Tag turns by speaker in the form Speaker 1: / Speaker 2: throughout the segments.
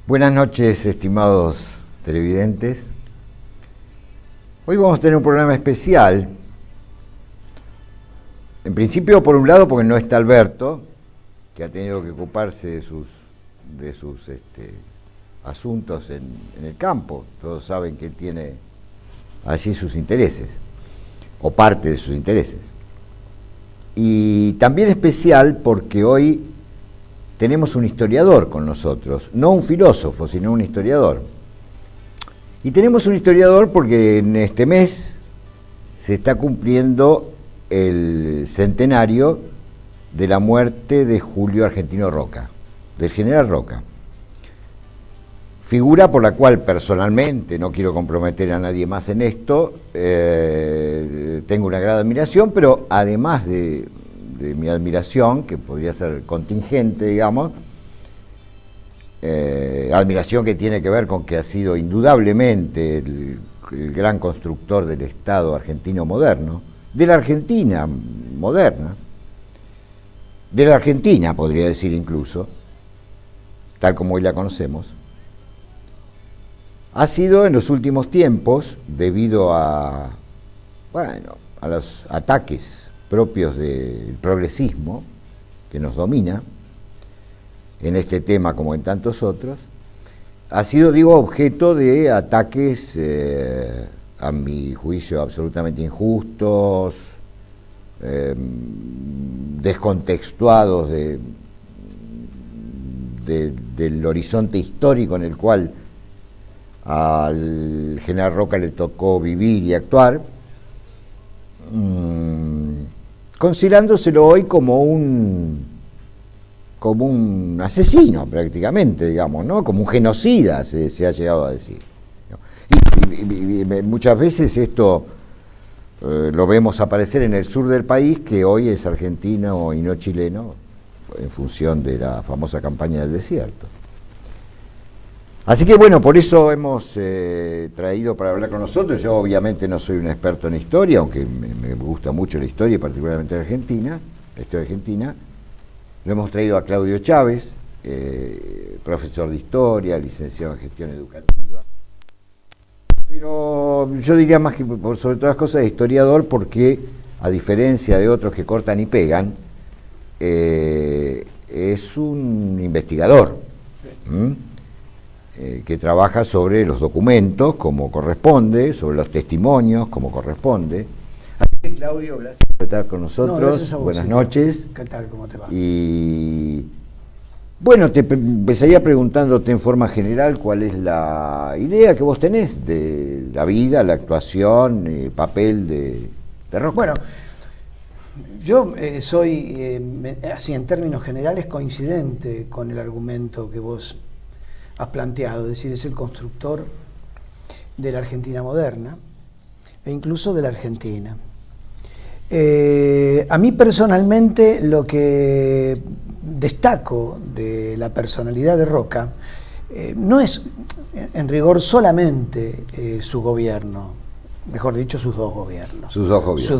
Speaker 1: Buenas noches, estimados televidentes. Hoy vamos a tener un programa especial. En principio, por un lado, porque no está Alberto, que ha tenido que ocuparse de sus asuntos en el campo. Todos saben que él tiene allí sus intereses, o parte de sus intereses. Y también especial porque hoy tenemos un historiador con nosotros, no un filósofo, sino un historiador. Y tenemos un historiador porque en este mes se está cumpliendo el centenario de la muerte de Julio Argentino Roca, del general Roca. Figura por la cual personalmente, no quiero comprometer a nadie más en esto, tengo una gran admiración, pero además de mi admiración, que podría ser contingente, digamos, admiración que tiene que ver con que ha sido indudablemente el gran constructor del Estado argentino moderno, de la Argentina moderna, de la Argentina podría decir incluso, tal como hoy la conocemos, ha sido en los últimos tiempos, debido a los ataques propios del progresismo que nos domina, en este tema como en tantos otros, ha sido, objeto de ataques, a mi juicio, absolutamente injustos, descontextuados del horizonte histórico en el cual al general Roca le tocó vivir y actuar, considerándoselo hoy como un asesino prácticamente, digamos, ¿no? Como un genocida se ha llegado a decir. Y muchas veces esto lo vemos aparecer en el sur del país, que hoy es argentino y no chileno, en función de la famosa campaña del desierto. Así que bueno, por eso hemos traído para hablar con nosotros. Yo obviamente no soy un experto en historia, aunque me gusta mucho la historia, y particularmente la Argentina, la historia argentina. Lo hemos traído a Claudio Chávez, profesor de historia, licenciado en gestión educativa. Pero yo diría más que por sobre todas las cosas historiador, porque a diferencia de otros que cortan y pegan, es un investigador. ¿Mm? Que trabaja sobre los documentos como corresponde, sobre los testimonios como corresponde. Así que Claudio, gracias por estar con nosotros.
Speaker 2: No, gracias a vos,
Speaker 1: buenas
Speaker 2: sí.
Speaker 1: noches.
Speaker 2: ¿Qué tal? ¿Cómo te va?
Speaker 1: Y bueno, te empezaría preguntándote en forma general cuál es la idea que vos tenés de la vida, la actuación, el papel de Roca.
Speaker 2: Bueno, yo soy, así en términos generales, coincidente con el argumento que vos has planteado, es decir, es el constructor de la Argentina moderna e incluso de la Argentina. A mí personalmente lo que destaco de la personalidad de Roca no es en rigor solamente su gobierno, mejor dicho, sus dos gobiernos. Sus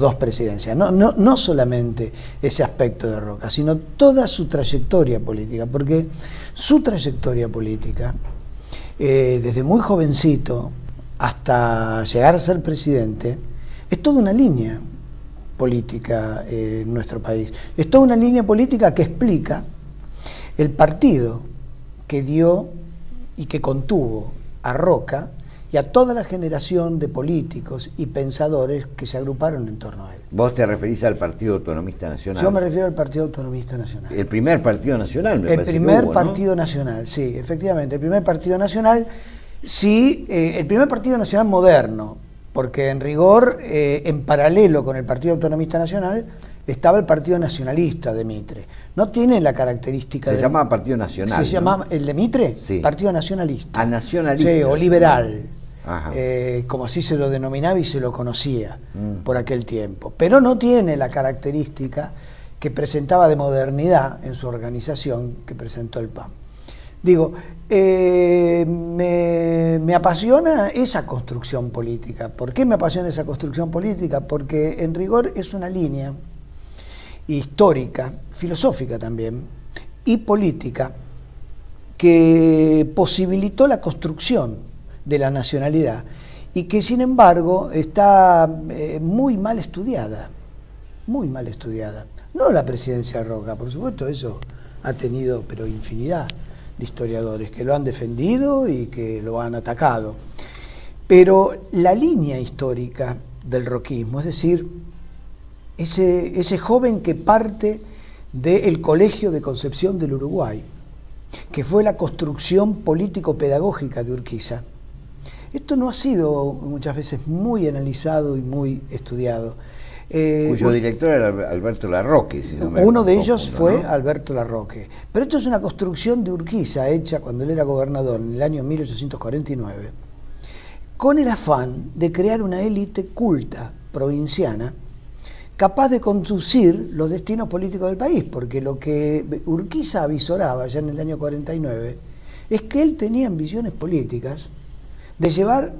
Speaker 2: dos presidencias. No solamente ese aspecto de Roca, sino toda su trayectoria política, porque su trayectoria política, desde muy jovencito hasta llegar a ser presidente, es toda una línea política en nuestro país. Es toda una línea política que explica el partido que dio y que contuvo a Roca y a toda la generación de políticos y pensadores que se agruparon en torno a él.
Speaker 1: ¿Vos te referís al Partido Autonomista Nacional?
Speaker 2: Yo me refiero al Partido Autonomista Nacional.
Speaker 1: El primer partido nacional, me parece.
Speaker 2: El primer
Speaker 1: que hubo,
Speaker 2: partido
Speaker 1: ¿no?
Speaker 2: nacional, sí, efectivamente. El primer partido nacional, sí, el primer partido nacional moderno, porque en rigor, en paralelo con el Partido Autonomista Nacional, estaba el Partido Nacionalista de Mitre. No tiene la característica
Speaker 1: Se llamaba Partido Nacional.
Speaker 2: ¿Se llamaba el de Mitre?
Speaker 1: Sí.
Speaker 2: Partido Nacionalista.
Speaker 1: Ah, nacionalista.
Speaker 2: Sí, o liberal.
Speaker 1: Como
Speaker 2: así se lo denominaba y se lo conocía por aquel tiempo. Pero no tiene la característica que presentaba de modernidad en su organización que presentó el PAN. Digo, me apasiona esa construcción política. ¿Por qué me apasiona esa construcción política? Porque en rigor es una línea histórica, filosófica también, y política, que posibilitó la construcción de la nacionalidad y que sin embargo está muy mal estudiada, muy mal estudiada. No la presidencia de Roca, por supuesto, eso ha tenido pero infinidad de historiadores que lo han defendido y que lo han atacado. Pero la línea histórica del roquismo, es decir, ese joven que parte del Colegio de Concepción del Uruguay, que fue la construcción político-pedagógica de Urquiza, esto no ha sido muchas veces muy analizado y muy estudiado.
Speaker 1: Cuyo director era Alberto Larroque. Si no me
Speaker 2: uno de
Speaker 1: confundo,
Speaker 2: ellos fue
Speaker 1: ¿no?
Speaker 2: Alberto Larroque. Pero esto es una construcción de Urquiza hecha cuando él era gobernador en el año 1849, con el afán de crear una élite culta provinciana capaz de conducir los destinos políticos del país, porque lo que Urquiza avisoraba ya en el año 49 es que él tenía ambiciones políticas de llevar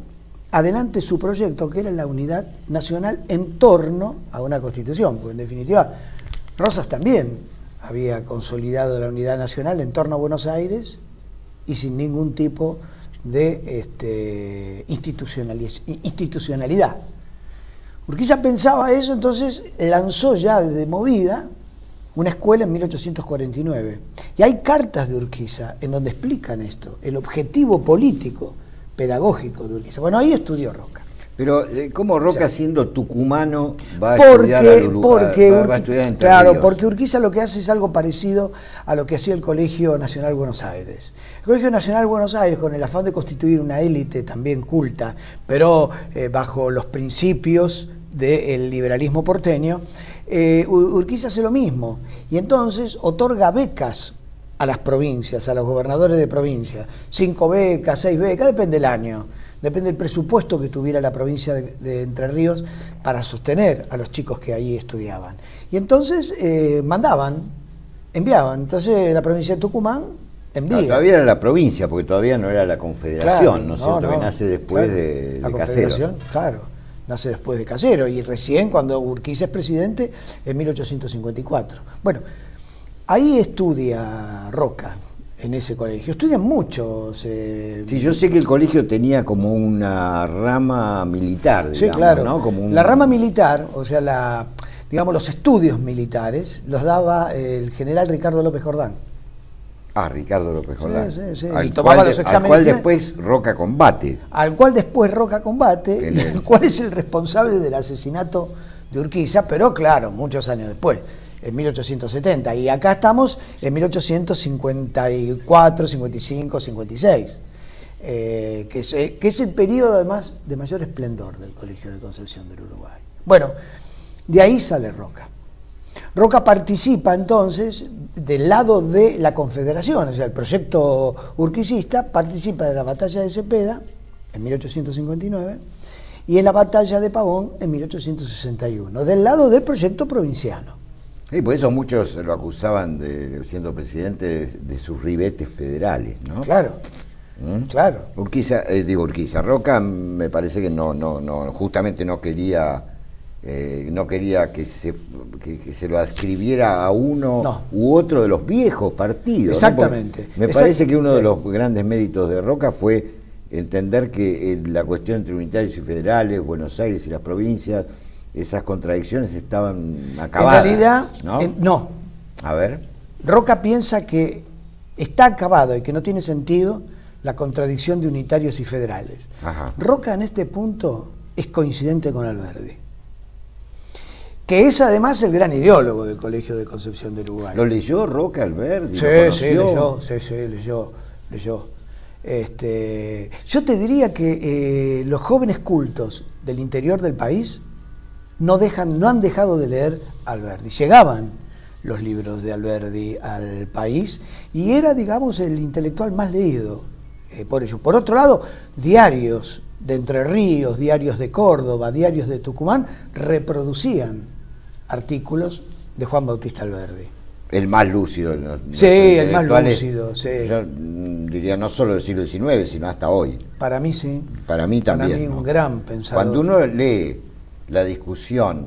Speaker 2: adelante su proyecto, que era la unidad nacional en torno a una constitución, porque en definitiva Rosas también había consolidado la unidad nacional en torno a Buenos Aires y sin ningún tipo de institucionalidad. Urquiza pensaba eso, entonces lanzó ya de movida una escuela en 1849. Y hay cartas de Urquiza en donde explican esto, el objetivo político, pedagógico de Urquiza. Bueno, ahí estudió Roca.
Speaker 1: Pero, ¿cómo Roca, o sea, siendo tucumano, va a
Speaker 2: estudiar
Speaker 1: va a estudiar en
Speaker 2: Claro,
Speaker 1: Ríos?
Speaker 2: porque Urquiza lo que hace es algo parecido a lo que hacía el Colegio Nacional Buenos Aires. El Colegio Nacional Buenos Aires, con el afán de constituir una élite también culta, pero bajo los principios del liberalismo porteño, Urquiza hace lo mismo. Y entonces otorga becas a las provincias, a los gobernadores de provincia. 5 becas, 6 becas, depende del año. Depende del presupuesto que tuviera la provincia de Entre Ríos para sostener a los chicos que ahí estudiaban. Y entonces enviaban. Entonces la provincia de Tucumán envía.
Speaker 1: No, todavía era la provincia, porque todavía no era la confederación,
Speaker 2: Claro,
Speaker 1: ¿no es cierto? Que nace después, claro, de
Speaker 2: la
Speaker 1: Casero.
Speaker 2: Confederación, claro, nace después de Casero, y recién cuando Urquiza es presidente en 1854. Bueno, ahí estudia Roca, en ese colegio. Estudian muchos.
Speaker 1: Sí, yo sé que el colegio tenía como una rama militar, digamos,
Speaker 2: sí, claro,
Speaker 1: ¿no? Como
Speaker 2: la rama militar, o sea, digamos, los estudios militares los daba el general Ricardo López Jordán.
Speaker 1: Ah, Ricardo López Jordán.
Speaker 2: Sí, sí, sí.
Speaker 1: Al
Speaker 2: Y tomaba los exámenes.
Speaker 1: Al cual después Roca combate.
Speaker 2: Al cual después Roca combate, y el cual es el responsable del asesinato de Urquiza, pero claro, muchos años después, en 1870. Y acá estamos en 1854, 55, 56. Que es el periodo además de mayor esplendor del Colegio de Concepción del Uruguay. Bueno, de ahí sale Roca. Roca participa entonces del lado de la Confederación, o sea, el proyecto urquicista participa de la batalla de Cepeda en 1859 y en la batalla de Pavón en 1861, del lado del proyecto provinciano.
Speaker 1: Y por eso muchos lo acusaban de, siendo presidente, de sus ribetes federales, ¿no?
Speaker 2: Claro. Claro.
Speaker 1: Urquiza, Roca me parece que justamente no quería que se lo adscribiera a uno u otro de los viejos partidos.
Speaker 2: Exactamente.
Speaker 1: ¿No? Me parece que uno de los grandes méritos de Roca fue entender que la cuestión entre unitarios y federales, Buenos Aires y las provincias, esas contradicciones estaban acabadas.
Speaker 2: En realidad,
Speaker 1: ¿no?
Speaker 2: No.
Speaker 1: A ver.
Speaker 2: Roca piensa que está acabado y que no tiene sentido la contradicción de unitarios y federales.
Speaker 1: Ajá.
Speaker 2: Roca en este punto es coincidente con Alberdi, que es además el gran ideólogo del Colegio de Concepción del Uruguay.
Speaker 1: ¿Lo leyó Roca Alberdi?
Speaker 2: Sí, leyó. Yo te diría que los jóvenes cultos del interior del país no han dejado de leer Alberdi. Llegaban los libros de Alberdi al país y era, digamos, el intelectual más leído por ellos. Por otro lado, diarios de Entre Ríos, diarios de Córdoba, diarios de Tucumán reproducían artículos de Juan Bautista Alberdi.
Speaker 1: El más lúcido.
Speaker 2: Sí, el más lúcido. Sí.
Speaker 1: Yo diría no solo del siglo XIX, sino hasta hoy.
Speaker 2: Para mí sí.
Speaker 1: Para mí también.
Speaker 2: Para mí un gran pensador.
Speaker 1: Cuando uno lee la discusión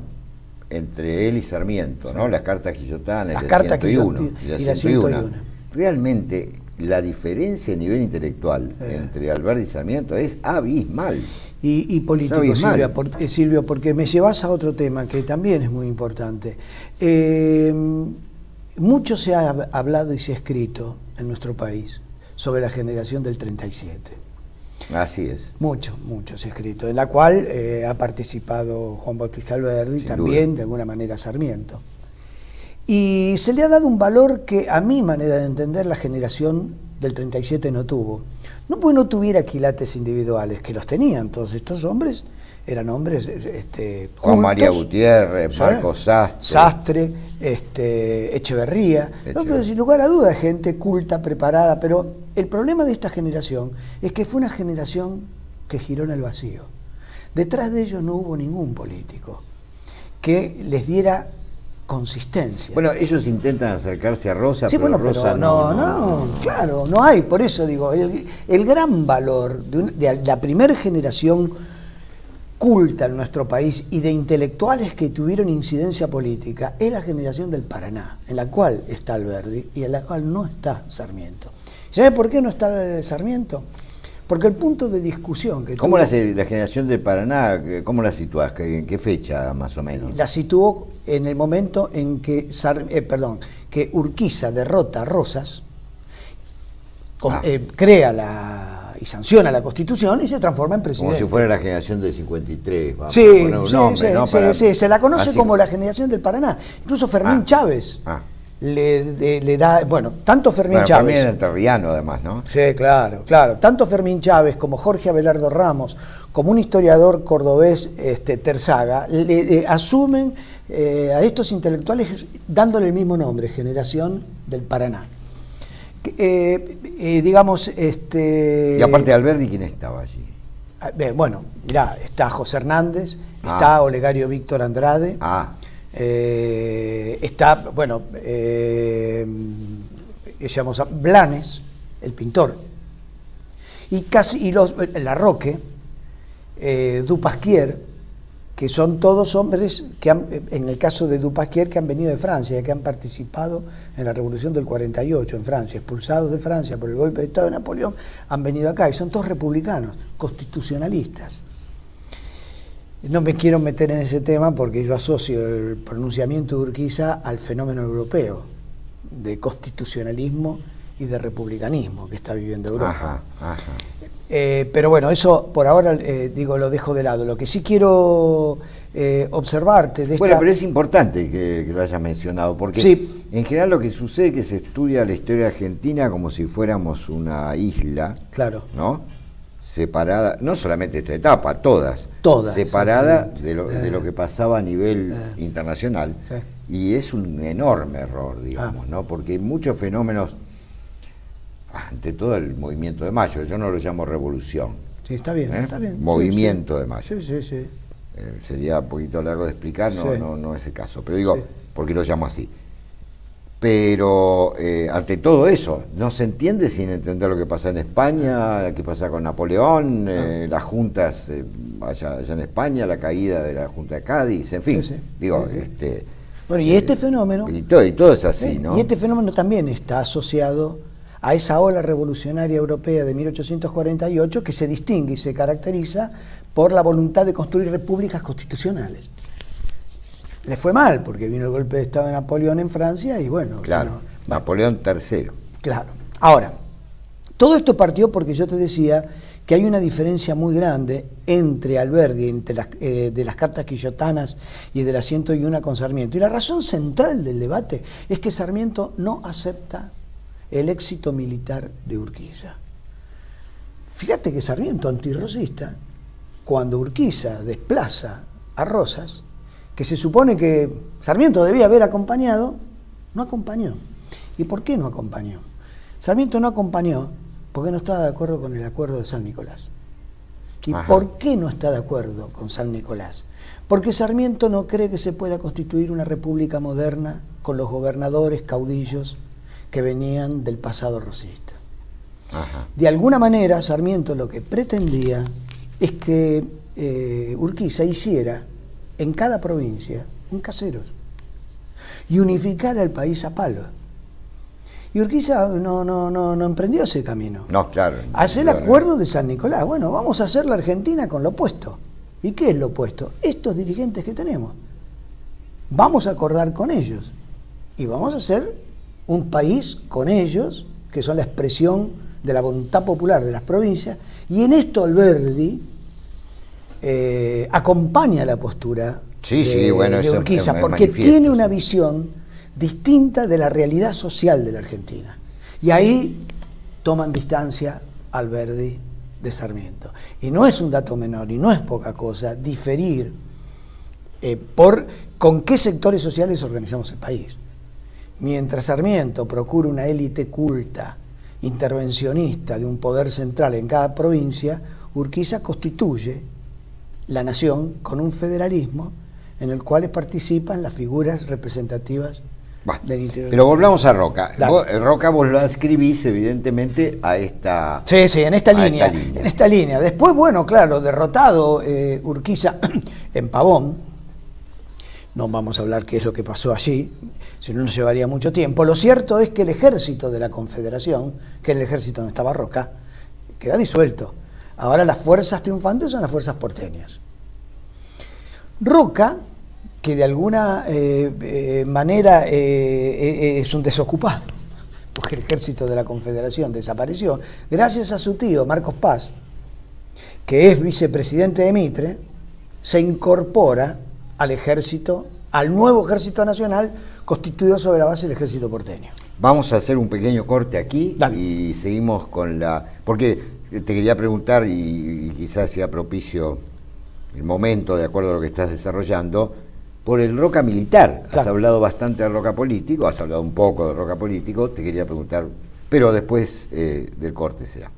Speaker 1: entre él y Sarmiento, sí, ¿no? Las cartas quillotanas,
Speaker 2: las cartas
Speaker 1: 101 y la 101, realmente la diferencia a nivel intelectual entre Alberdi y Sarmiento es abismal.
Speaker 2: Y político, Silvio, porque me llevas a otro tema que también es muy importante. Mucho se ha hablado y se ha escrito en nuestro país sobre la generación del 37.
Speaker 1: Así es.
Speaker 2: Mucho se ha escrito, en la cual ha participado Juan Bautista Alberdi,
Speaker 1: Sin
Speaker 2: también
Speaker 1: duda.
Speaker 2: de alguna manera Sarmiento. Y se le ha dado un valor que a mi manera de entender la generación del 37 no tuvo. No porque no tuviera quilates individuales, que los tenían todos estos hombres, eran hombres
Speaker 1: Juan María
Speaker 2: cultos,
Speaker 1: Gutiérrez, Marcos Sastre,
Speaker 2: Echeverría, ¿no? Pero sin lugar a dudas, gente culta, preparada, pero el problema de esta generación es que fue una generación que giró en el vacío. Detrás de ellos no hubo ningún político que les diera consistencia.
Speaker 1: Bueno, ellos intentan acercarse a Rosa,
Speaker 2: Sí,
Speaker 1: pero
Speaker 2: bueno,
Speaker 1: Rosa
Speaker 2: pero claro, no hay. Por eso digo, el gran valor de la primera generación culta en nuestro país y de intelectuales que tuvieron incidencia política es la generación del Paraná, en la cual está Alberdi y en la cual no está Sarmiento. ¿Sabe por qué no está Sarmiento? Porque el punto de discusión que
Speaker 1: ¿Cómo
Speaker 2: tuvo,
Speaker 1: la generación del Paraná, cómo la situás? ¿En qué fecha más o menos?
Speaker 2: la situó en el momento en que que Urquiza derrota a Rosas, crea y sanciona la Constitución y se transforma en presidente.
Speaker 1: Como si fuera la generación del 53. Vamos
Speaker 2: Sí,
Speaker 1: a poner un nombre, ¿no?
Speaker 2: sí, se la conoce
Speaker 1: así
Speaker 2: como la generación del Paraná. Incluso Fermín Chávez le da, bueno, tanto Fermín Chávez.
Speaker 1: Fermín era entrerriano además, ¿no?
Speaker 2: Sí, claro. Tanto Fermín Chávez como Jorge Abelardo Ramos, como un historiador cordobés, Terzaga, asumen a estos intelectuales dándole el mismo nombre, Generación del Paraná. Digamos,
Speaker 1: Y aparte de Alberdi, ¿quién estaba allí?
Speaker 2: Bueno, mirá, está José Hernández, está Olegario Víctor Andrade, está, bueno, llamamos Blanes, el pintor, y Larroque, Dupasquier, que son todos hombres que en el caso de Dupasquier, que han venido de Francia, que han participado en la Revolución del 48 en Francia, expulsados de Francia por el golpe de Estado de Napoleón, han venido acá y son todos republicanos, constitucionalistas. No me quiero meter en ese tema porque yo asocio el pronunciamiento de Urquiza al fenómeno europeo de constitucionalismo y de republicanismo que está viviendo Europa. Pero bueno, eso por ahora lo dejo de lado. Lo que sí quiero observarte de
Speaker 1: Bueno, pero es importante que lo hayas mencionado, porque en general lo que sucede es que se estudia la historia argentina como si fuéramos una isla,
Speaker 2: claro,
Speaker 1: ¿no? Separada, no solamente esta etapa, todas separada de lo que pasaba a nivel internacional, y es un enorme error, digamos, ¿no? Porque muchos fenómenos, ante todo el movimiento de mayo, yo no lo llamo revolución.
Speaker 2: Sí, está bien, está bien.
Speaker 1: Movimiento de mayo.
Speaker 2: Sí.
Speaker 1: Sería un poquito largo de explicar, no es el caso, pero digo, porque lo llamo así. Pero ante todo eso, no se entiende sin entender lo que pasa en España, lo que pasa con Napoleón, las juntas allá en España, la caída de la Junta de Cádiz, en fin,
Speaker 2: Bueno, y este fenómeno...
Speaker 1: Y todo es así, ¿no?
Speaker 2: Y este fenómeno también está asociado a esa ola revolucionaria europea de 1848 que se distingue y se caracteriza por la voluntad de construir repúblicas constitucionales. Le fue mal, porque vino el golpe de Estado de Napoleón en Francia y bueno...
Speaker 1: Claro, Napoleón III.
Speaker 2: Claro. Ahora, todo esto partió porque yo te decía que hay una diferencia muy grande entre Alberdi, de las cartas quillotanas y de las 101 con Sarmiento. Y la razón central del debate es que Sarmiento no acepta el éxito militar de Urquiza. Fíjate que Sarmiento, antirrosista, cuando Urquiza desplaza a Rosas, que se supone que Sarmiento debía haber acompañado, no acompañó. ¿Y por qué no acompañó? Sarmiento no acompañó porque no estaba de acuerdo con el acuerdo de San Nicolás. ¿Y por qué no está de acuerdo con San Nicolás? Porque Sarmiento no cree que se pueda constituir una república moderna con los gobernadores caudillos que venían del pasado rosista. De alguna manera, Sarmiento lo que pretendía es que Urquiza hiciera en cada provincia un caseros y unificara el país a palo. Y Urquiza no emprendió ese camino.
Speaker 1: No, claro.
Speaker 2: Hace el acuerdo de San Nicolás. Bueno, vamos a hacer la Argentina con lo opuesto. ¿Y qué es lo opuesto? Estos dirigentes que tenemos. Vamos a acordar con ellos. Y vamos a hacer un país con ellos, que son la expresión de la voluntad popular de las provincias. Y en esto Alberdi acompaña la postura de Urquiza, porque tiene una visión distinta de la realidad social de la Argentina. Y ahí toman distancia Alberdi de Sarmiento. Y no es un dato menor, y no es poca cosa, diferir con qué sectores sociales organizamos el país. Mientras Sarmiento procura una élite culta, intervencionista de un poder central en cada provincia, Urquiza constituye la nación con un federalismo en el cual participan las figuras representativas del interior.
Speaker 1: Pero volvamos a Roca. Roca vos lo adscribís evidentemente a esta...
Speaker 2: Sí, en esta línea. En esta línea. Después, bueno, claro, derrotado Urquiza en Pavón, no vamos a hablar qué es lo que pasó allí, si no nos llevaría mucho tiempo. Lo cierto es que el ejército de la Confederación, que es el ejército donde estaba Roca, queda disuelto. Ahora las fuerzas triunfantes son las fuerzas porteñas. Roca, que de alguna manera es un desocupado, porque el ejército de la Confederación desapareció, gracias a su tío Marcos Paz, que es vicepresidente de Mitre, se incorpora al ejército, al nuevo ejército nacional, constituido sobre la base del ejército porteño.
Speaker 1: Vamos a hacer un pequeño corte aquí.
Speaker 2: Dale.
Speaker 1: Y seguimos con la... Porque te quería preguntar, y quizás sea propicio el momento, de acuerdo a lo que estás desarrollando, por el Roca militar. Claro. Has hablado bastante del Roca político, has hablado un poco del Roca político, te quería preguntar, pero después del corte será.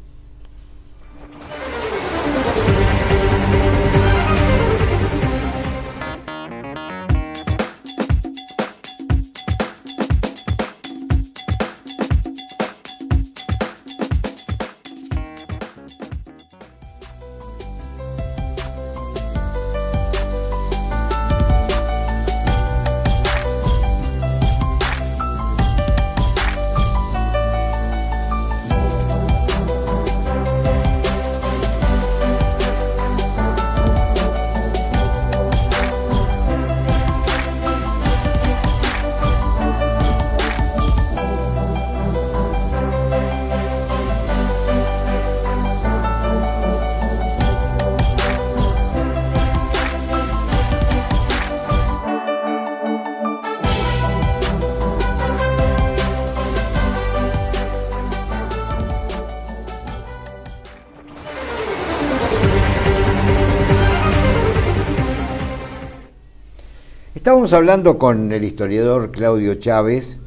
Speaker 1: Estábamos hablando con el historiador Claudio Chávez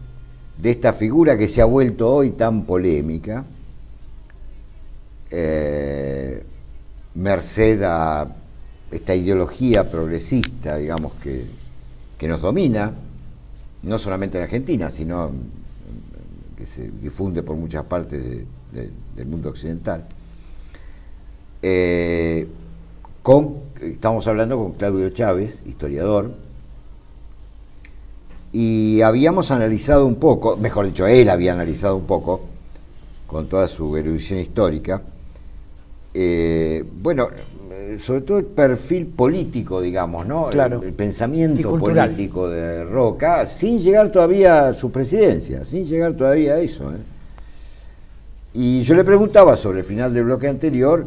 Speaker 1: de esta figura que se ha vuelto hoy tan polémica, merced a esta ideología progresista, digamos, que nos domina, no solamente en Argentina, sino que se difunde por muchas partes del mundo occidental. Estamos hablando con Claudio Chávez, historiador, y habíamos analizado un poco, mejor dicho, él había analizado un poco, con toda su erudición histórica, sobre todo el perfil político, digamos, ¿no?
Speaker 2: Claro.
Speaker 1: El pensamiento político de Roca, sin llegar todavía a su presidencia, sin llegar todavía a eso. Y yo le preguntaba sobre el final del bloque anterior,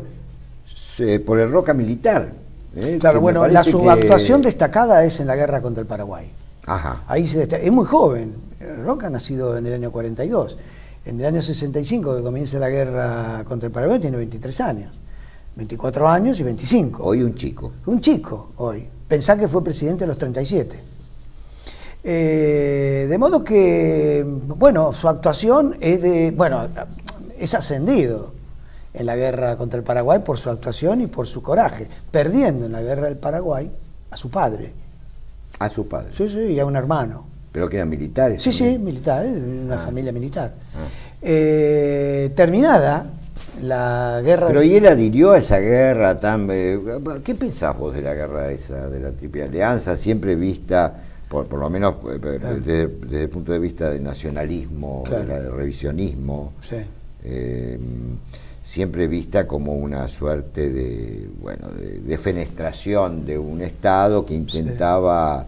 Speaker 1: por el Roca militar.
Speaker 2: Claro, bueno, su actuación destacada es en la guerra contra el Paraguay.
Speaker 1: Ajá.
Speaker 2: Ahí es muy joven. Roca ha nacido en el año 42. En el año 65, que comienza la guerra contra el Paraguay, tiene 23 años. 24 años y 25.
Speaker 1: Hoy un chico.
Speaker 2: Un chico, hoy. Pensá que fue presidente a los 37. De modo que, bueno, su actuación es ascendido en la guerra contra el Paraguay por su actuación y por su coraje, perdiendo en la guerra del Paraguay a su padre.
Speaker 1: A su padre.
Speaker 2: Sí, y a un hermano.
Speaker 1: ¿Pero que eran militares?
Speaker 2: Sí, militares, una familia militar. Terminada la guerra...
Speaker 1: Pero ¿y él adhirió a esa guerra tan... ¿Qué pensás vos de la guerra esa, de la Triple Alianza, siempre vista por lo menos desde el punto de vista del nacionalismo, del revisionismo, siempre vista como una suerte de defenestración de un Estado que intentaba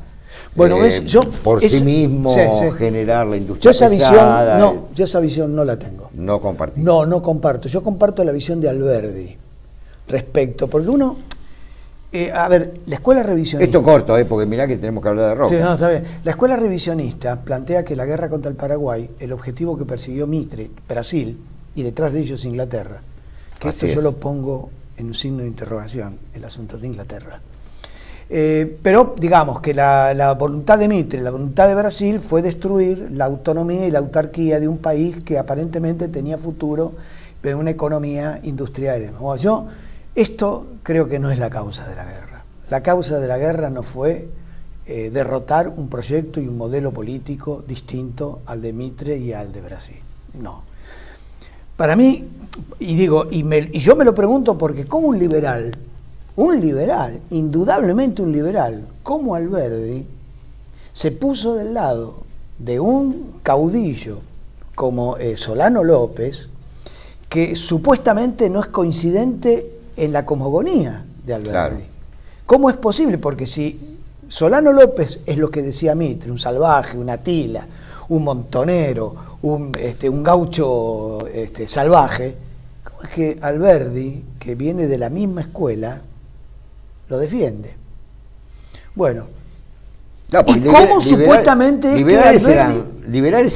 Speaker 1: sí mismo generar la industria pesada.
Speaker 2: Yo esa visión no la tengo.
Speaker 1: No compartí.
Speaker 2: No comparto. Yo comparto la visión de Alberdi respecto, porque uno... a ver, la escuela revisionista...
Speaker 1: Esto corto, porque mirá que tenemos que hablar de Roca.
Speaker 2: Sí, no, está bien. La escuela revisionista plantea que la guerra contra el Paraguay, el objetivo que persiguió Mitre, Brasil, y detrás de ellos Inglaterra, que
Speaker 1: Así
Speaker 2: esto yo
Speaker 1: es.
Speaker 2: lo pongo en un signo de interrogación, el asunto de Inglaterra. Pero digamos que la voluntad de Mitre, la voluntad de Brasil fue destruir la autonomía y la autarquía de un país que aparentemente tenía futuro en una economía industrial. Esto creo que no es la causa de la guerra. La causa de la guerra no fue derrotar un proyecto y un modelo político distinto al de Mitre y al de Brasil. No. Para mí, y yo me lo pregunto porque como un liberal, indudablemente un liberal, como Alberdi, se puso del lado de un caudillo como Solano López, que supuestamente no es coincidente en la cosmogonía de Alberdi. Claro. ¿Cómo es posible? Porque si Solano López es lo que decía Mitre, un salvaje, un Atila, un montonero, un gaucho salvaje, ¿cómo es que Alberdi, que viene de la misma escuela, lo defiende? Bueno, ¿y cómo supuestamente
Speaker 1: liberales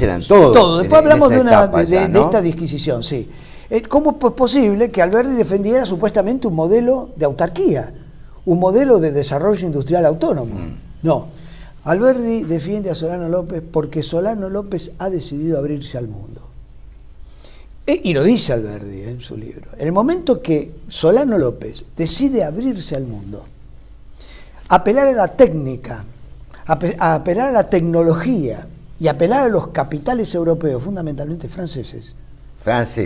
Speaker 1: eran todos?
Speaker 2: Todos. Después hablamos de esta disquisición, sí. ¿Cómo es posible que Alberdi defendiera supuestamente un modelo de autarquía, un modelo de desarrollo industrial autónomo? No. Alberdi defiende a Solano López porque Solano López ha decidido abrirse al mundo. Y lo dice Alberdi en su libro. En el momento que Solano López decide abrirse al mundo, apelar a la técnica, apelar a la tecnología y apelar a los capitales europeos, fundamentalmente franceses.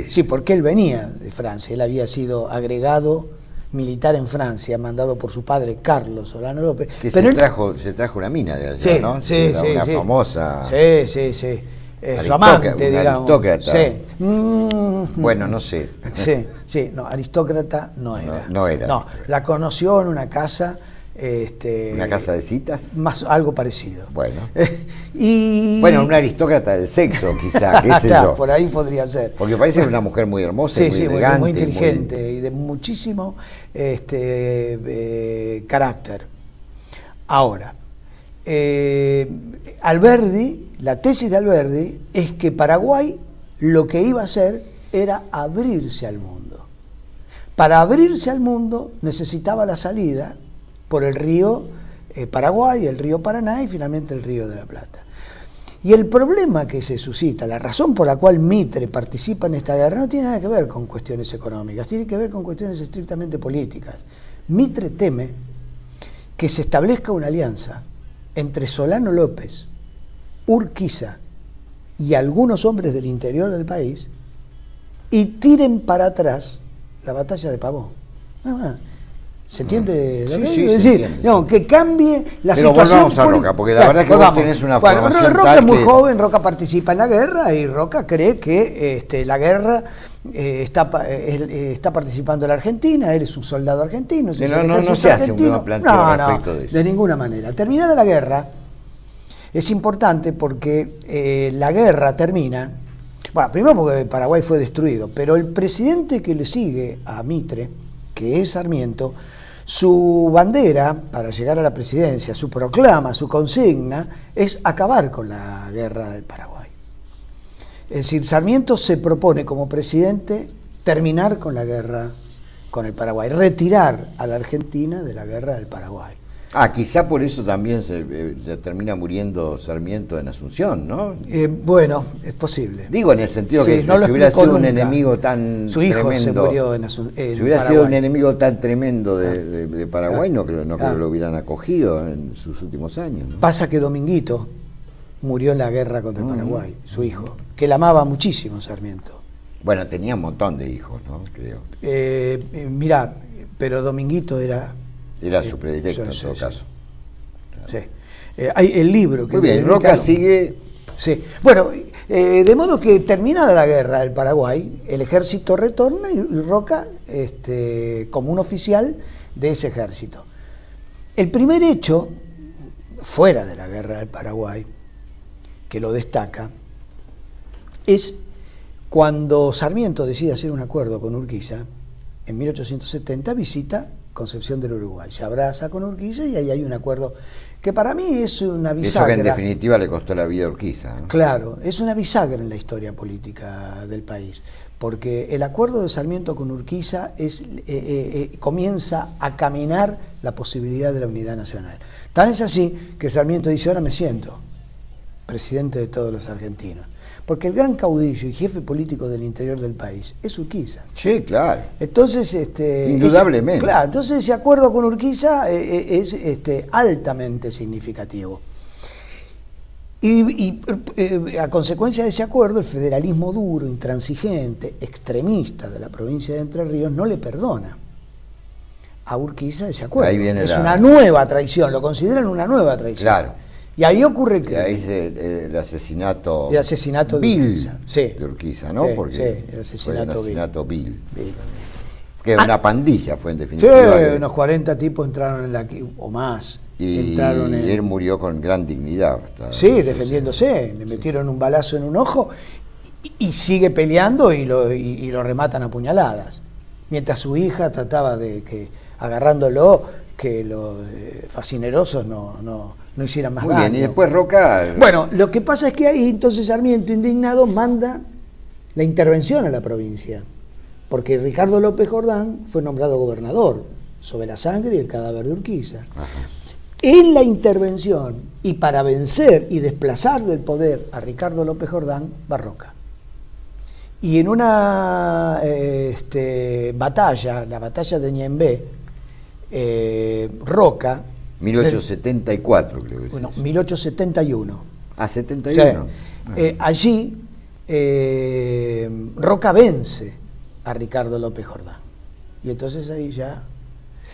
Speaker 2: Sí, porque él venía de Francia, él había sido agregado militar en Francia, mandado por su padre Carlos Solano López.
Speaker 1: Que se trajo una mina de allá, ¿no?
Speaker 2: Sí,
Speaker 1: una famosa...
Speaker 2: Sí. Su amante, digamos.
Speaker 1: Aristócrata.
Speaker 2: Sí.
Speaker 1: Bueno, no sé.
Speaker 2: Sí, no, aristócrata no era.
Speaker 1: No era.
Speaker 2: No, la conoció en una casa...
Speaker 1: ¿Una casa de citas?
Speaker 2: Más algo parecido.
Speaker 1: Bueno. Bueno, una aristócrata del sexo, quizá, qué sé yo.
Speaker 2: Por ahí podría ser.
Speaker 1: Porque parece una mujer muy hermosa, muy elegante.
Speaker 2: Muy inteligente y de muchísimo carácter. Ahora, Alberdi, la tesis de Alberdi es que Paraguay lo que iba a hacer era abrirse al mundo. Para abrirse al mundo necesitaba la salida por el río Paraguay, el río Paraná y finalmente el río de la Plata. Y el problema que se suscita, la razón por la cual Mitre participa en esta guerra no tiene nada que ver con cuestiones económicas, tiene que ver con cuestiones estrictamente políticas. Mitre teme que se establezca una alianza entre Solano López, Urquiza y algunos hombres del interior del país y tiren para atrás la batalla de Pavón. ¿Se entiende?
Speaker 1: Sí,
Speaker 2: es decir, no, que cambie la
Speaker 1: situación. Pero volvamos a Roca, porque la verdad es que vos tenés una formación
Speaker 2: Roca es muy joven, Roca participa en la guerra y Roca cree que la guerra está participando la Argentina, él es un soldado argentino.
Speaker 1: No se hace un planteo respecto de eso.
Speaker 2: De ninguna manera. Terminada la guerra, es importante porque la guerra termina, bueno, primero porque Paraguay fue destruido, pero el presidente que le sigue a Mitre, que es Sarmiento, su bandera para llegar a la presidencia, su proclama, su consigna, es acabar con la guerra del Paraguay. Es decir, Sarmiento se propone como presidente terminar con la guerra con el Paraguay, retirar a la Argentina de la guerra del Paraguay.
Speaker 1: Quizá por eso también se termina muriendo Sarmiento en Asunción, ¿no?
Speaker 2: Bueno, es posible.
Speaker 1: Digo, en el sentido que
Speaker 2: no
Speaker 1: si hubiera sido
Speaker 2: nunca.
Speaker 1: Un enemigo tan
Speaker 2: Su hijo
Speaker 1: tremendo,
Speaker 2: se murió en Asunción.
Speaker 1: Si hubiera sido un enemigo tan tremendo de Paraguay, no creo que lo hubieran acogido en sus últimos años, ¿no?
Speaker 2: Pasa que Dominguito murió en la guerra contra el Paraguay, su hijo, que él amaba muchísimo Sarmiento.
Speaker 1: Bueno, tenía un montón de hijos, ¿no? Creo.
Speaker 2: Mirá, pero Dominguito era
Speaker 1: su predilecto en todo caso.
Speaker 2: Sí. Hay el libro que...
Speaker 1: Muy bien, Roca sigue...
Speaker 2: Sí. Bueno, de modo que terminada la guerra del Paraguay, el ejército retorna y Roca como un oficial de ese ejército. El primer hecho, fuera de la guerra del Paraguay, que lo destaca, es cuando Sarmiento decide hacer un acuerdo con Urquiza, en 1870 visita Concepción del Uruguay, se abraza con Urquiza y ahí hay un acuerdo que para mí es una bisagra.
Speaker 1: Eso que en definitiva le costó la vida a Urquiza, ¿no?
Speaker 2: Claro, es una bisagra en la historia política del país, porque el acuerdo de Sarmiento con Urquiza comienza a caminar la posibilidad de la unidad nacional. Tan es así que Sarmiento dice, ahora me siento presidente de todos los argentinos. Porque el gran caudillo y jefe político del interior del país es Urquiza.
Speaker 1: Sí, claro.
Speaker 2: Entonces,
Speaker 1: indudablemente.
Speaker 2: Claro, entonces ese acuerdo con Urquiza es altamente significativo. Y a consecuencia de ese acuerdo, el federalismo duro, intransigente, extremista de la provincia de Entre Ríos no le perdona a Urquiza ese acuerdo.
Speaker 1: Ahí viene
Speaker 2: una nueva traición, lo consideran una nueva traición.
Speaker 1: Claro.
Speaker 2: Y ahí ocurre el
Speaker 1: crimen. Ahí es el asesinato,
Speaker 2: vil
Speaker 1: de Urquiza, ¿no? Porque
Speaker 2: sí, el
Speaker 1: asesinato vil. Que una pandilla fue en definitiva.
Speaker 2: Sí, unos 40 tipos entraron o más.
Speaker 1: Y él murió con gran dignidad.
Speaker 2: Sí, defendiéndose. Le metieron un balazo en un ojo y sigue peleando y lo rematan a puñaladas. Mientras su hija trataba de que, agarrándolo, que los fascinerosos no hicieran más daño.
Speaker 1: Muy bien, y después Roca...
Speaker 2: Bueno, lo que pasa es que ahí entonces Sarmiento, indignado, manda la intervención a la provincia, porque Ricardo López Jordán fue nombrado gobernador sobre la sangre y el cadáver de Urquiza. Ajá. En la intervención, y para vencer y desplazar del poder a Ricardo López Jordán, va Roca. Y en una batalla, la batalla de Ñembé, Roca...
Speaker 1: 1874 creo que es.
Speaker 2: Bueno, 1871.
Speaker 1: Ah, 71.
Speaker 2: Sí. Allí Roca vence a Ricardo López Jordán. Y entonces ahí ya...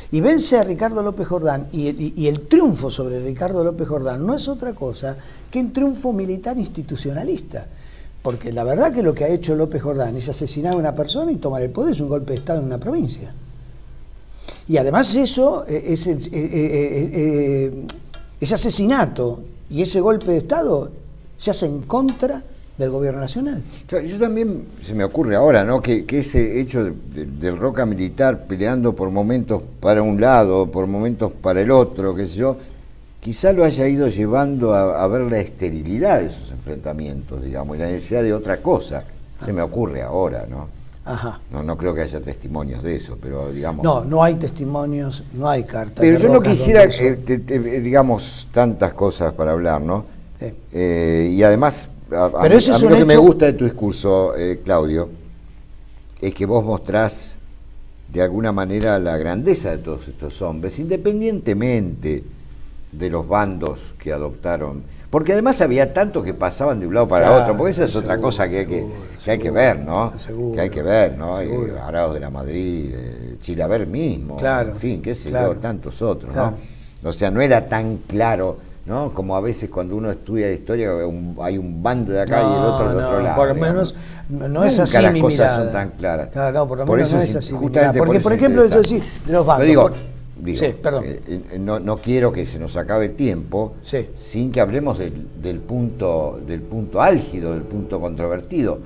Speaker 2: Y vence a Ricardo López Jordán, y el triunfo sobre Ricardo López Jordán no es otra cosa que un triunfo militar institucionalista. Porque la verdad que lo que ha hecho López Jordán es asesinar a una persona y tomar el poder, es un golpe de Estado en una provincia. Y además eso, ese asesinato y ese golpe de Estado se hace en contra del gobierno nacional.
Speaker 1: Yo también, se me ocurre ahora, ¿no?, que ese hecho del Roca militar peleando por momentos para un lado, por momentos para el otro, qué sé yo, quizá lo haya ido llevando a ver la esterilidad de esos enfrentamientos, digamos, y la necesidad de otra cosa. Se me ocurre ahora, ¿no?
Speaker 2: Ajá.
Speaker 1: No creo que haya testimonios de eso, pero digamos...
Speaker 2: No hay testimonios, no hay cartas.
Speaker 1: Pero yo no quisiera, digamos, tantas cosas para hablar, ¿no? Sí. Y además, a mí lo que me gusta de tu discurso, Claudio, es que vos mostrás de alguna manera la grandeza de todos estos hombres, independientemente de los bandos que adoptaron, porque además había tantos que pasaban de un lado para otro, porque esa es otra cosa que hay que ver, ¿no? Que hay que ver, ¿no? Arauz de la Madrid, Chilaver mismo,
Speaker 2: claro,
Speaker 1: en fin, qué sé yo, tantos otros, ¿no? O sea, no era tan claro, ¿no? Como a veces cuando uno estudia historia hay un bando de acá y el otro del otro lado.
Speaker 2: Por lo menos no es así
Speaker 1: las
Speaker 2: mi
Speaker 1: cosas
Speaker 2: mirada.
Speaker 1: Son tan claras.
Speaker 2: Claro, no, por lo menos no es así.
Speaker 1: Porque,
Speaker 2: por ejemplo, eso sí, de los bandos.
Speaker 1: Digo,
Speaker 2: sí, perdón.
Speaker 1: No quiero que se nos acabe el tiempo sin que hablemos del punto álgido, del punto controvertido,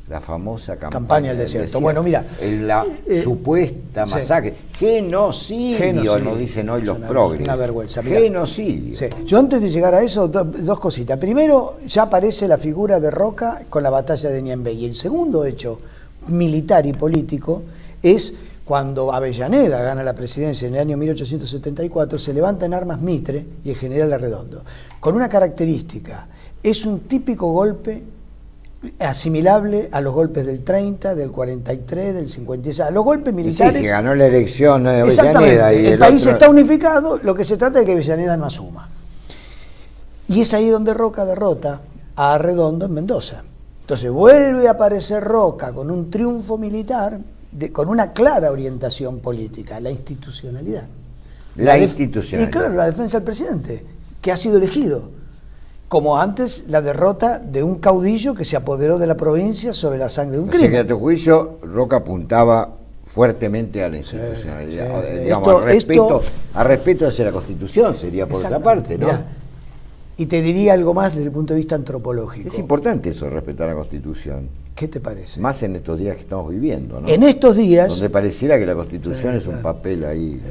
Speaker 1: la famosa campaña del desierto.
Speaker 2: Bueno, mira,
Speaker 1: la supuesta masacre, genocidio, nos dicen hoy los progres.
Speaker 2: Una vergüenza. Mirá.
Speaker 1: Genocidio.
Speaker 2: Sí. Yo antes de llegar a eso, dos cositas. Primero, ya aparece la figura de Roca con la batalla de Ñembé. Y el segundo hecho militar y político es cuando Avellaneda gana la presidencia en el año 1874, se levanta en armas Mitre y el general Arredondo, con una característica: es un típico golpe asimilable a los golpes del 30, del 43, del 56, a los golpes militares.
Speaker 1: Sí, se ganó la elección Avellaneda.
Speaker 2: Exactamente,
Speaker 1: y
Speaker 2: el país está unificado, lo que se trata es que Avellaneda no asuma. Y es ahí donde Roca derrota a Arredondo en Mendoza. Entonces vuelve a aparecer Roca con un triunfo militar, con una clara orientación política, la institucionalidad.
Speaker 1: La institucionalidad.
Speaker 2: Y claro, la defensa del presidente, que ha sido elegido, como antes la derrota de un caudillo que se apoderó de la provincia sobre la sangre de un crimen.
Speaker 1: O sea que a tu juicio Roca apuntaba fuertemente a la institucionalidad,
Speaker 2: sí.
Speaker 1: digamos, al respeto hacia la Constitución, sería por otra parte, ¿no?
Speaker 2: Mirá, y te diría algo más desde el punto de vista antropológico.
Speaker 1: Es importante eso, respetar la Constitución.
Speaker 2: ¿Qué te parece?
Speaker 1: Más en estos días que estamos viviendo, ¿no?
Speaker 2: En estos días...
Speaker 1: Donde pareciera que la Constitución es un papel ahí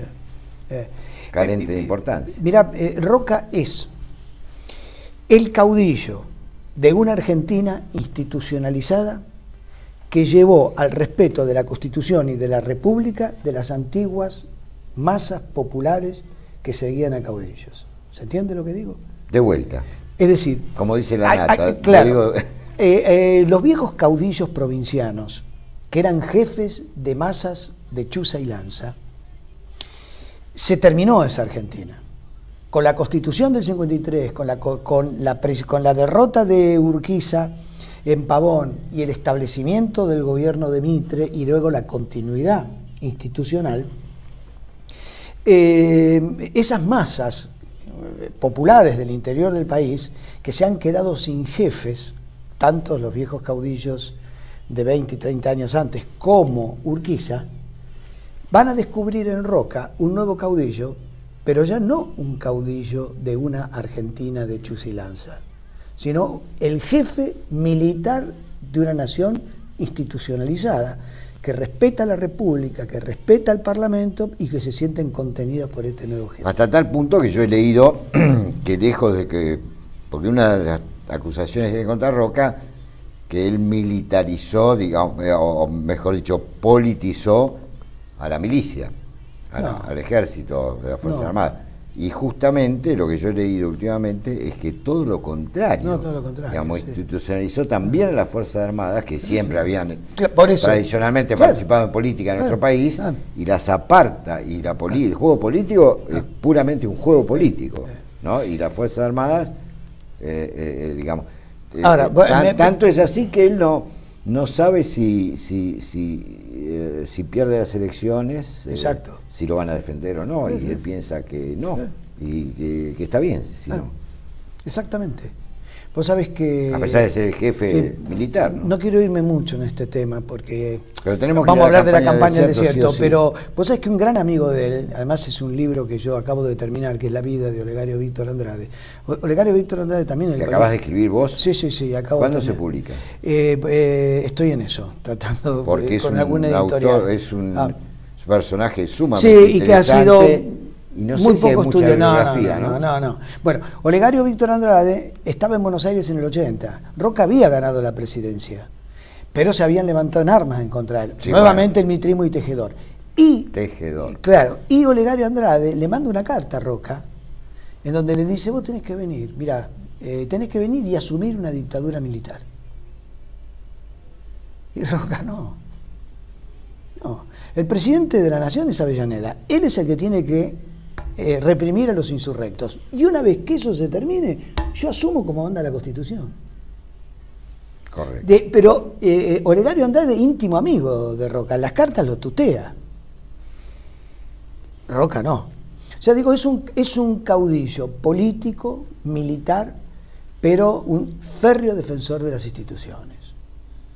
Speaker 1: carente de importancia.
Speaker 2: Mirá, Roca es el caudillo de una Argentina institucionalizada que llevó al respeto de la Constitución y de la República de las antiguas masas populares que seguían a caudillos. ¿Se entiende lo que digo?
Speaker 1: De vuelta.
Speaker 2: Es decir...
Speaker 1: Como dice la nata.
Speaker 2: Claro, los viejos caudillos provincianos, que eran jefes de masas de chuza y lanza, se terminó esa Argentina. Con la Constitución del 53, con la derrota de Urquiza en Pavón y el establecimiento del gobierno de Mitre y luego la continuidad institucional, esas masas populares del interior del país que se han quedado sin jefes, tanto los viejos caudillos de 20 y 30 años antes como Urquiza, van a descubrir en Roca un nuevo caudillo, pero ya no un caudillo de una Argentina de chuza y lanza, sino el jefe militar de una nación institucionalizada, que respeta a la República, que respeta al Parlamento y que se sienten contenidos por este nuevo jefe.
Speaker 1: Hasta tal punto que yo he leído que lejos de que, porque una de las acusaciones que hay contra Roca, que él militarizó, digamos, o mejor dicho, politizó a la milicia, al ejército, a las Fuerzas Armadas. Y justamente lo que yo he leído últimamente es que todo lo contrario.
Speaker 2: No, todo lo contrario.
Speaker 1: Digamos,
Speaker 2: sí.
Speaker 1: Institucionalizó también a las Fuerzas Armadas, que siempre habían
Speaker 2: por eso,
Speaker 1: tradicionalmente participado en política en nuestro país, y las aparta. Y el juego político es puramente un juego político, ¿no? Y las Fuerzas Armadas, digamos.
Speaker 2: Ahora,
Speaker 1: tanto es así que él no sabe si pierde las elecciones,
Speaker 2: exacto,
Speaker 1: si lo van a defender o no, y él piensa que no, y que está bien si no.
Speaker 2: Exactamente. Vos sabés que...
Speaker 1: A pesar de ser el jefe militar, ¿no?
Speaker 2: No quiero irme mucho en este tema porque
Speaker 1: vamos
Speaker 2: a hablar de la campaña del desierto,
Speaker 1: sí.
Speaker 2: Pero vos sabés que un gran amigo de él, además es un libro que yo acabo de terminar, que es La vida de Olegario Víctor Andrade. Olegario Víctor Andrade también...
Speaker 1: ¿Que acabas de escribir vos?
Speaker 2: Sí, acabo.
Speaker 1: ¿Cuándo se publica?
Speaker 2: Estoy en eso, tratando
Speaker 1: porque
Speaker 2: con alguna editorial.
Speaker 1: Autor, es un personaje sumamente interesante.
Speaker 2: Sí, y que ha sido...
Speaker 1: Y no
Speaker 2: muy
Speaker 1: sé si
Speaker 2: poco estudio,
Speaker 1: no.
Speaker 2: Bueno, Olegario Víctor Andrade estaba en Buenos Aires en el 80. Roca había ganado la presidencia, pero se habían levantado en armas en contra de él. Sí, nuevamente el mitrismo y Tejedor. Claro, y Olegario Andrade le manda una carta a Roca, en donde le dice, vos tenés que venir, mirá, tenés que venir y asumir una dictadura militar. Y Roca no. El presidente de la nación es Avellaneda. Él es el que tiene que reprimir a los insurrectos. Y una vez que eso se termine, yo asumo como manda la Constitución.
Speaker 1: Correcto.
Speaker 2: Pero Olegario Andrade, íntimo amigo de Roca, las cartas lo tutea. Roca no. O sea, digo, es un caudillo político, militar, pero un férreo defensor de las instituciones,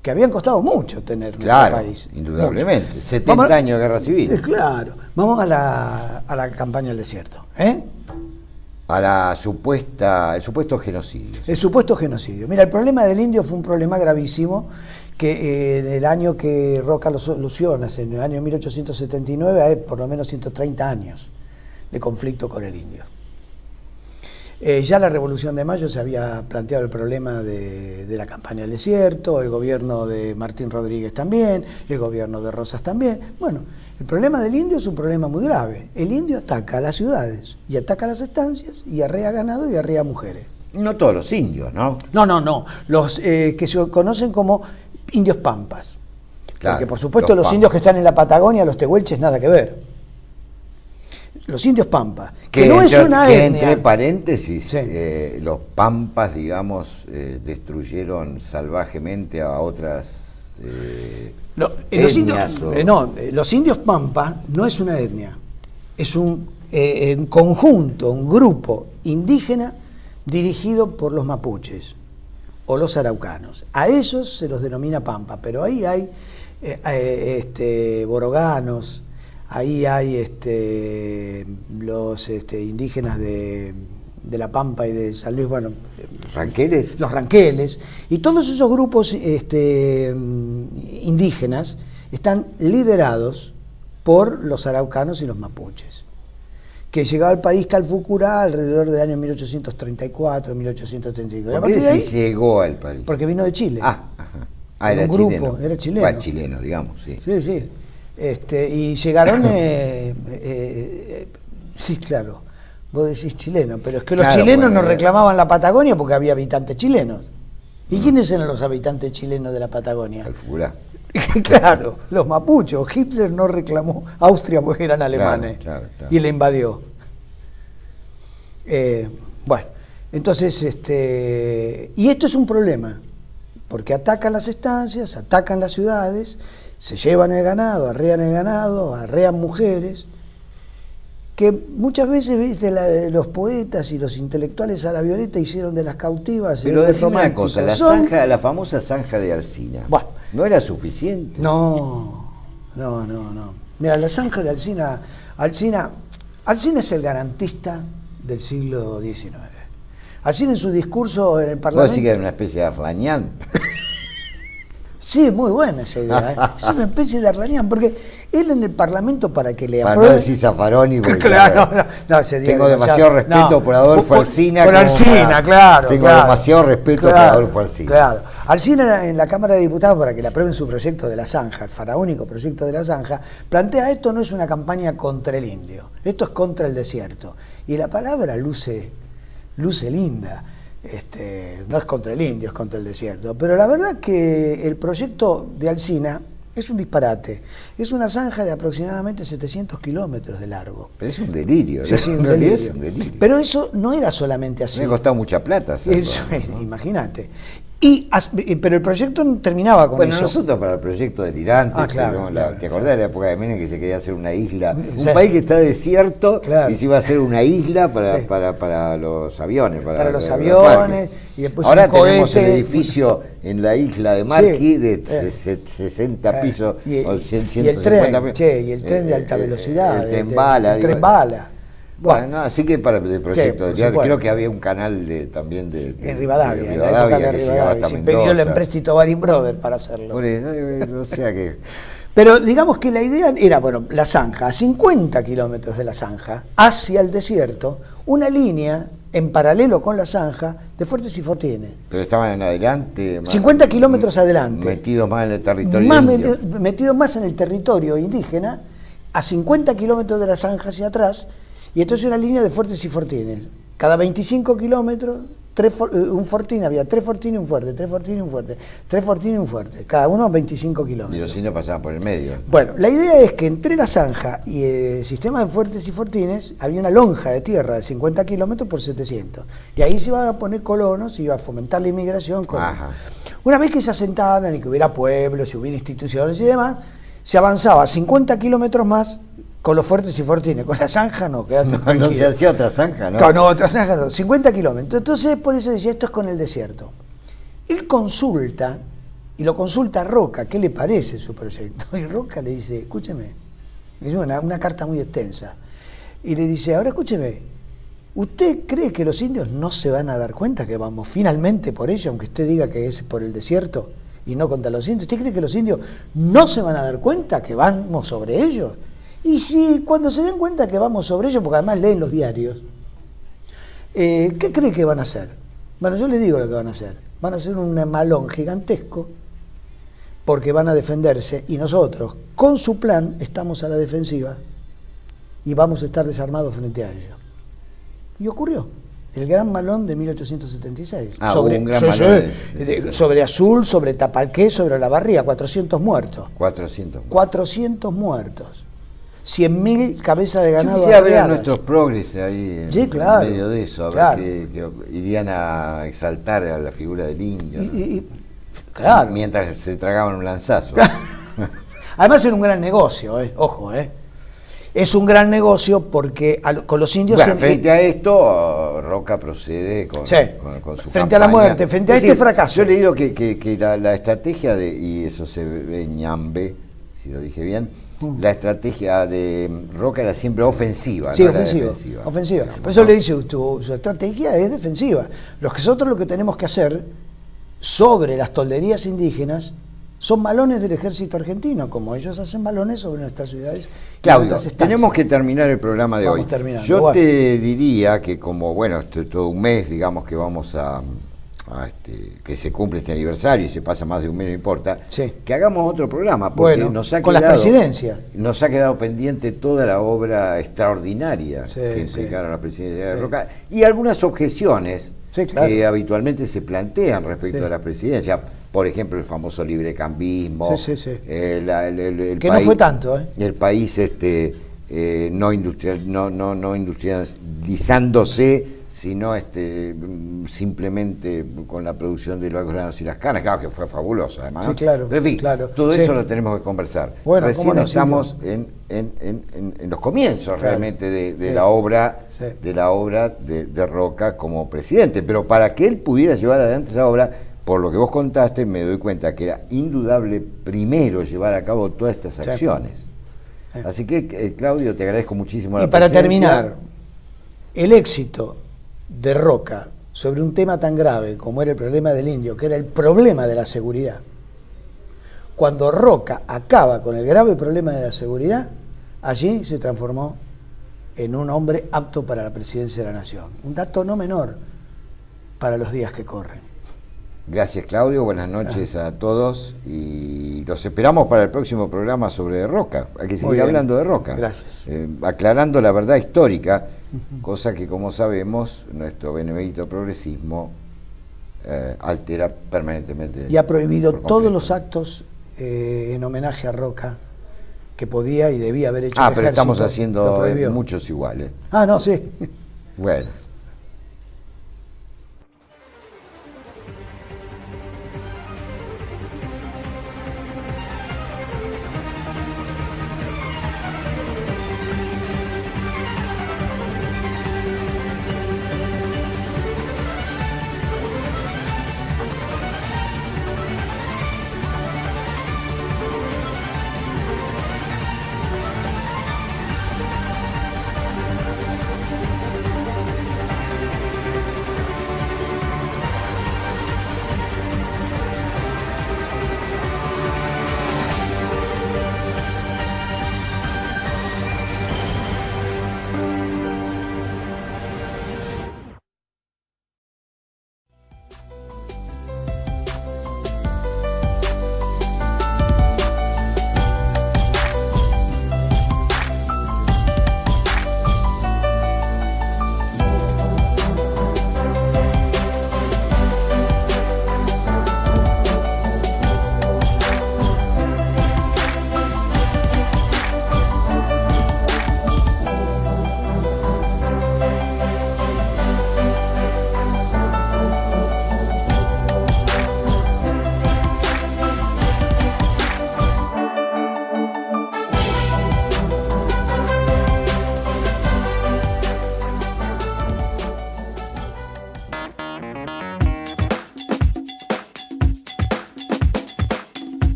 Speaker 2: que habían costado mucho tener en nuestro país.
Speaker 1: Indudablemente. Mucho. 70 años de guerra civil.
Speaker 2: Claro. Vamos a la campaña del desierto.
Speaker 1: A el supuesto genocidio.
Speaker 2: El supuesto genocidio. Mira, el problema del indio fue un problema gravísimo que en el año que Roca lo soluciona, en el año 1879, hay por lo menos 130 años de conflicto con el indio. Ya la Revolución de Mayo se había planteado el problema de la campaña del desierto, el gobierno de Martín Rodríguez también, el gobierno de Rosas también. Bueno, el problema del indio es un problema muy grave. El indio ataca a las ciudades y ataca a las estancias y arrea ganado y arrea mujeres.
Speaker 1: No todos los indios, ¿no?
Speaker 2: No. Los que se conocen como indios pampas. Claro, porque por supuesto los indios que están en la Patagonia, los tehuelches, nada que ver. Los indios pampas, que no es una etnia.
Speaker 1: Entre paréntesis, los pampas, digamos, destruyeron salvajemente a otras etnias.
Speaker 2: Los indios pampas no es una etnia, es un en conjunto, un grupo indígena dirigido por los mapuches o los araucanos. A ellos se los denomina pampa, pero ahí hay boroganos, ahí hay los indígenas de la Pampa y de San Luis, bueno,
Speaker 1: ¿Ranqueles?
Speaker 2: Los ranqueles, y todos esos grupos indígenas están liderados por los araucanos y los mapuches, que llegó al país Calfucurá alrededor del año 1834, 1835.
Speaker 1: ¿Por qué se llegó al país?
Speaker 2: Porque vino de Chile.
Speaker 1: Era
Speaker 2: un grupo,
Speaker 1: chileno.
Speaker 2: era chileno.
Speaker 1: Bueno, chileno, digamos, sí.
Speaker 2: Sí. Y llegaron, sí, claro, vos decís chileno, pero es que los chilenos no reclamaban la Patagonia porque había habitantes chilenos. ¿Y quiénes eran los habitantes chilenos de la Patagonia?
Speaker 1: Calfucurá.
Speaker 2: Claro, los mapuches. Hitler no reclamó Austria porque eran alemanes,
Speaker 1: claro.
Speaker 2: Y le invadió. Bueno, entonces, y esto es un problema, porque atacan las estancias, atacan las ciudades, se llevan el ganado, arrean mujeres, que muchas veces, viste, los poetas y los intelectuales a la violeta hicieron de las cautivas.
Speaker 1: Pero decime una cosa, la famosa zanja de Alsina, ¿no era suficiente?
Speaker 2: No. Mira, la zanja de Alsina es el garantista del siglo XIX. Alsina en su discurso en el Parlamento...
Speaker 1: ¿Vos decís que era una especie de Arlañán?
Speaker 2: Sí, es muy buena esa idea. Es una especie de Arlañán, porque él en el Parlamento, para que le
Speaker 1: apruebe... Para no decir Zaffaroni, porque
Speaker 2: claro,
Speaker 1: tengo demasiado respeto por Adolfo Alsina.
Speaker 2: Por Alsina, claro.
Speaker 1: Tengo demasiado respeto por Adolfo Alsina.
Speaker 2: Claro. Alsina en la Cámara de Diputados, para que le aprueben su proyecto de la zanja, el faraónico proyecto de la zanja, plantea: esto no es una campaña contra el indio, esto es contra el desierto. Y la palabra luce linda. No es contra el indio, es contra el desierto. Pero la verdad que el proyecto de Alsina es un disparate. Es una zanja de aproximadamente 700 kilómetros de largo.
Speaker 1: Pero es un delirio.
Speaker 2: Sí, un delirio. Pero eso no era solamente así.
Speaker 1: Me ha costado mucha plata hacerlo, ¿no?
Speaker 2: Imagínate. Pero el proyecto no terminaba con eso.
Speaker 1: Bueno, nosotros para el proyecto delirante,
Speaker 2: claro.
Speaker 1: ¿te acordás de la época de Menem que se quería hacer una isla? Un país que está desierto y se iba a hacer una isla para los aviones.
Speaker 2: Para los aviones. Y después
Speaker 1: ahora tenemos el edificio en la isla de Marquis de 60 pisos o 150 pisos.
Speaker 2: Y el tren de alta velocidad.
Speaker 1: El tren bala.
Speaker 2: El tren bala.
Speaker 1: Bueno, así que para el proyecto, creo que había un canal en
Speaker 2: Rivadavia,
Speaker 1: que llegaba hasta Mendoza.
Speaker 2: Pidió el empréstito Baring Brothers para hacerlo.
Speaker 1: Por eso, o sea que...
Speaker 2: Pero digamos que la idea era, bueno, la zanja, a 50 kilómetros de la zanja, hacia el desierto, una línea en paralelo con la zanja de Fuertes y Fortines.
Speaker 1: Pero estaban en adelante.
Speaker 2: 50 kilómetros adelante.
Speaker 1: Metidos más en el territorio
Speaker 2: metidos más en el territorio indígena, a 50 kilómetros de la zanja hacia atrás. Y entonces una línea de Fuertes y Fortines. Cada 25 kilómetros, un fortín, había 3 fortines y un fuerte, 3 fortines y un fuerte, 3 fortines y un fuerte, cada uno 25 kilómetros.
Speaker 1: Y los indios pasaban por el medio.
Speaker 2: Bueno, la idea es que entre la zanja y el sistema de Fuertes y Fortines había una lonja de tierra de 50 kilómetros por 700. Y ahí se iban a poner colonos, se iba a fomentar la inmigración. Una vez que se asentaran y que hubiera pueblos y hubiera instituciones y demás, se avanzaba 50 kilómetros más con los Fuertes y Fortines. Con la zanja no,
Speaker 1: no se hacía otra zanja, ¿no?
Speaker 2: No, otra zanja no, 50 kilómetros. Entonces, por eso decía, esto es con el desierto. Él consulta, y lo consulta a Roca, ¿qué le parece su proyecto? Y Roca le dice, escúcheme, es una carta muy extensa, y le dice, ahora escúcheme, ¿usted cree que los indios no se van a dar cuenta que vamos finalmente por ello, aunque usted diga que es por el desierto y no contra los indios? ¿Usted cree que los indios no se van a dar cuenta que vamos sobre ellos? Y si cuando se den cuenta que vamos sobre ellos, porque además leen los diarios, ¿qué cree que van a hacer? Bueno, yo les digo lo que van a hacer. Van a hacer un malón gigantesco, porque van a defenderse, y nosotros, con su plan, estamos a la defensiva y vamos a estar desarmados frente a ellos. Y ocurrió. El gran malón de 1876. Sobre Azul, sobre Tapalqué, sobre Olavarría, 400 muertos. 400 muertos. 100.000 cabezas de ganado.
Speaker 1: Yo quisiera ver a nuestros progres ahí en
Speaker 2: claro,
Speaker 1: medio de eso, a ver que irían a exaltar a la figura del indio.
Speaker 2: Claro.
Speaker 1: Mientras se tragaban un lanzazo.
Speaker 2: Además era un gran negocio, ojo. Es un gran negocio porque con los indios...
Speaker 1: Bueno, frente a esto, Roca procede con,
Speaker 2: sí,
Speaker 1: con su
Speaker 2: frente campaña. A la muerte, frente a este fracaso.
Speaker 1: Yo le digo que la estrategia de, y eso se ve ñambe, si lo dije bien, la estrategia de Roca era siempre ofensiva.
Speaker 2: Sí,
Speaker 1: no
Speaker 2: ofensiva. Ofensiva.
Speaker 1: Digamos,
Speaker 2: por eso
Speaker 1: ¿no?
Speaker 2: le dice, su estrategia es defensiva. Nosotros lo que tenemos que hacer sobre las tolderías indígenas son malones del ejército argentino, como ellos hacen malones sobre nuestras ciudades.
Speaker 1: Claudio, tenemos que terminar el programa de hoy. Yo te diría que como, bueno, todo un mes, digamos que vamos a que se cumple este aniversario y se pasa más de un mes, no importa,
Speaker 2: sí,
Speaker 1: que hagamos otro programa, porque nos ha
Speaker 2: con
Speaker 1: quedado,
Speaker 2: las presidencias.
Speaker 1: Nos ha quedado pendiente toda la obra extraordinaria
Speaker 2: sí,
Speaker 1: que implicaron la presidencia de
Speaker 2: sí.
Speaker 1: Roca y algunas objeciones
Speaker 2: sí, claro,
Speaker 1: que habitualmente se plantean respecto sí. a la presidencia. Por ejemplo, el famoso librecambismo,
Speaker 2: sí, sí, sí.
Speaker 1: El
Speaker 2: que
Speaker 1: país,
Speaker 2: no fue tanto,
Speaker 1: el país no industrializándose, sino simplemente con la producción de los granos y las canas, claro que fue fabuloso además.
Speaker 2: Sí, claro.
Speaker 1: Pero en fin,
Speaker 2: claro,
Speaker 1: todo
Speaker 2: sí.
Speaker 1: eso lo tenemos que conversar.
Speaker 2: Bueno,
Speaker 1: recién
Speaker 2: no,
Speaker 1: estamos en los comienzos claro. realmente de la obra, sí. de Roca como presidente, pero para que él pudiera llevar adelante esa obra, por lo que vos contaste, me doy cuenta que era indudable primero llevar a cabo todas estas acciones. Sí. Así que, Claudio, te agradezco muchísimo la presencia.
Speaker 2: Y para terminar, el éxito de Roca sobre un tema tan grave como era el problema del indio, que era el problema de la seguridad, cuando Roca acaba con el grave problema de la seguridad, allí se transformó en un hombre apto para la presidencia de la nación. Un dato no menor para los días que corren.
Speaker 1: Gracias, Claudio, buenas noches a todos y los esperamos para el próximo programa sobre Roca. Hay que seguir hablando de Roca.
Speaker 2: Gracias.
Speaker 1: Aclarando la verdad histórica, cosa que, como sabemos, nuestro benemérito progresismo altera permanentemente.
Speaker 2: Y ha prohibido todos los actos en homenaje a Roca que podía y debía haber hecho el
Speaker 1: pero
Speaker 2: ejército.
Speaker 1: estamos haciendo muchos iguales.
Speaker 2: No, sí.
Speaker 1: Bueno.